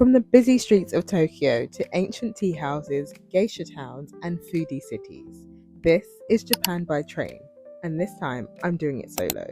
From the busy streets of Tokyo to ancient tea houses, geisha towns, and foodie cities, this is Japan by train, and this time I'm doing it solo.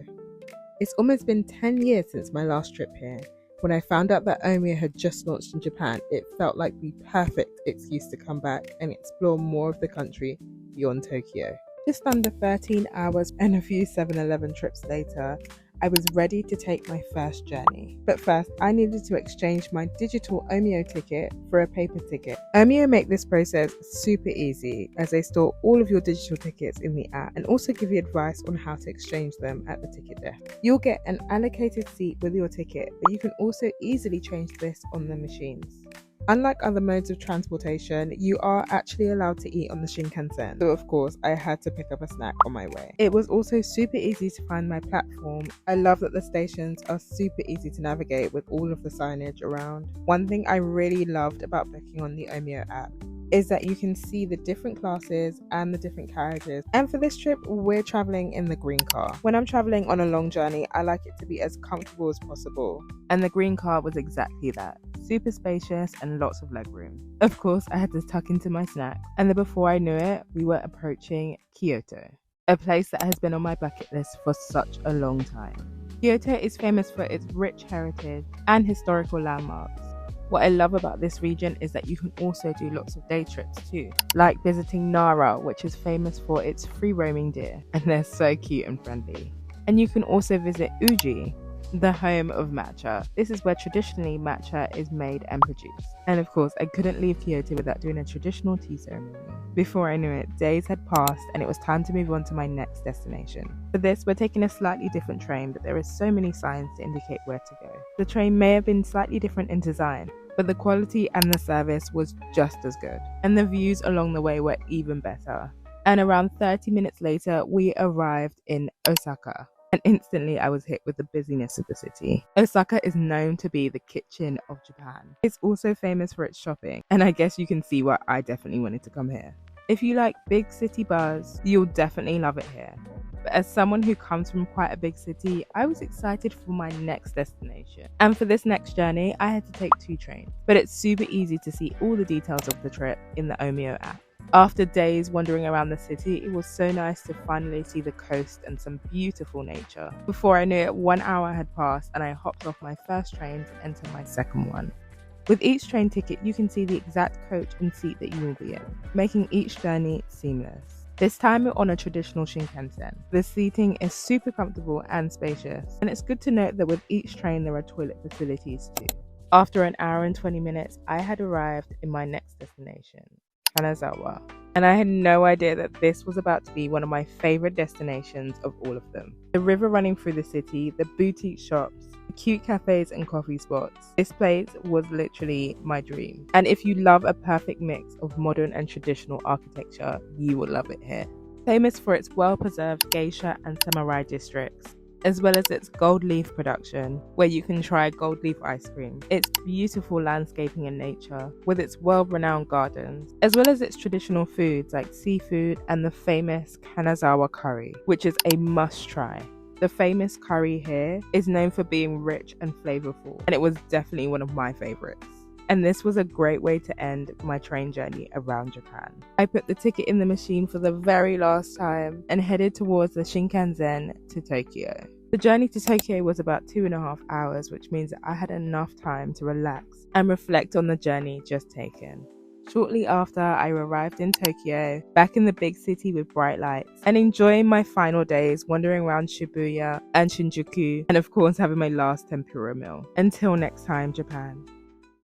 It's almost been 10 years since my last trip here. When I found out that Omio had just launched in Japan, it felt like the perfect excuse to come back and explore more of the country beyond Tokyo. Just under 13 hours and a few 7-Eleven trips later, I was ready to take my first journey. But first, I needed to exchange my digital Omio ticket for a paper ticket. Omio make this process super easy as they store all of your digital tickets in the app and also give you advice on how to exchange them at the ticket desk. You'll get an allocated seat with your ticket, but you can also easily change this on the machines. Unlike other modes of transportation, you are actually allowed to eat on the Shinkansen, so of course I had to pick up a snack on my way. It was also super easy to find my platform. I love that the stations are super easy to navigate with all of the signage around. One thing I really loved about booking on the Omio app is that you can see the different classes and the different carriages. And for this trip, we're traveling in the green car. When I'm traveling on a long journey, I like it to be as comfortable as possible. And the green car was exactly that. Super spacious and lots of legroom. Of course, I had to tuck into my snack. And then before I knew it, we were approaching Kyoto, a place that has been on my bucket list for such a long time. Kyoto is famous for its rich heritage and historical landmarks. What I love about this region is that you can also do lots of day trips too, like visiting Nara, which is famous for its free roaming deer, and they're so cute and friendly. And you can also visit Uji, the home of matcha. This is where traditionally matcha is made and produced. And of course, I couldn't leave Kyoto without doing a traditional tea ceremony. Before I knew it, days had passed and it was time to move on to my next destination. For this, we're taking a slightly different train, but there are so many signs to indicate where to go. The train may have been slightly different in design, but the quality and the service was just as good. And the views along the way were even better. And around 30 minutes later, we arrived in Osaka. And instantly I was hit with the busyness of the city. Osaka is known to be the kitchen of Japan. It's also famous for its shopping, and I guess you can see why I definitely wanted to come here. If you like big city buzz, you'll definitely love it here. But as someone who comes from quite a big city, I was excited for my next destination. And for this next journey, I had to take 2 trains. But it's super easy to see all the details of the trip in the Omio app. After days wandering around the city, it was so nice to finally see the coast and some beautiful nature. Before I knew it, 1 hour had passed and I hopped off my first train to enter my second one. With each train ticket, you can see the exact coach and seat that you will be in, making each journey seamless. This time we're on a traditional Shinkansen. The seating is super comfortable and spacious, and it's good to note that with each train there are toilet facilities too. After an hour and 20 minutes, I had arrived in my next destination, Kanazawa, and I had no idea that this was about to be one of my favorite destinations of all of them. The river running through the city, the boutique shops, the cute cafes and coffee spots. This place was literally my dream. And if you love a perfect mix of modern and traditional architecture, you will love it here. Famous for its well-preserved geisha and samurai districts, as well as its gold leaf production, where you can try gold leaf ice cream, its beautiful landscaping and nature, with its world-renowned gardens, as well as its traditional foods like seafood and the famous Kanazawa curry, which is a must-try. The famous curry here is known for being rich and flavorful, and it was definitely one of my favorites. And this was a great way to end my train journey around Japan. I put the ticket in the machine for the very last time and headed towards the Shinkansen to Tokyo. The journey to Tokyo was about 2.5 hours, which means that I had enough time to relax and reflect on the journey just taken. Shortly after, I arrived in Tokyo, back in the big city with bright lights, and enjoying my final days wandering around Shibuya and Shinjuku, and of course having my last tempura meal. Until next time, Japan.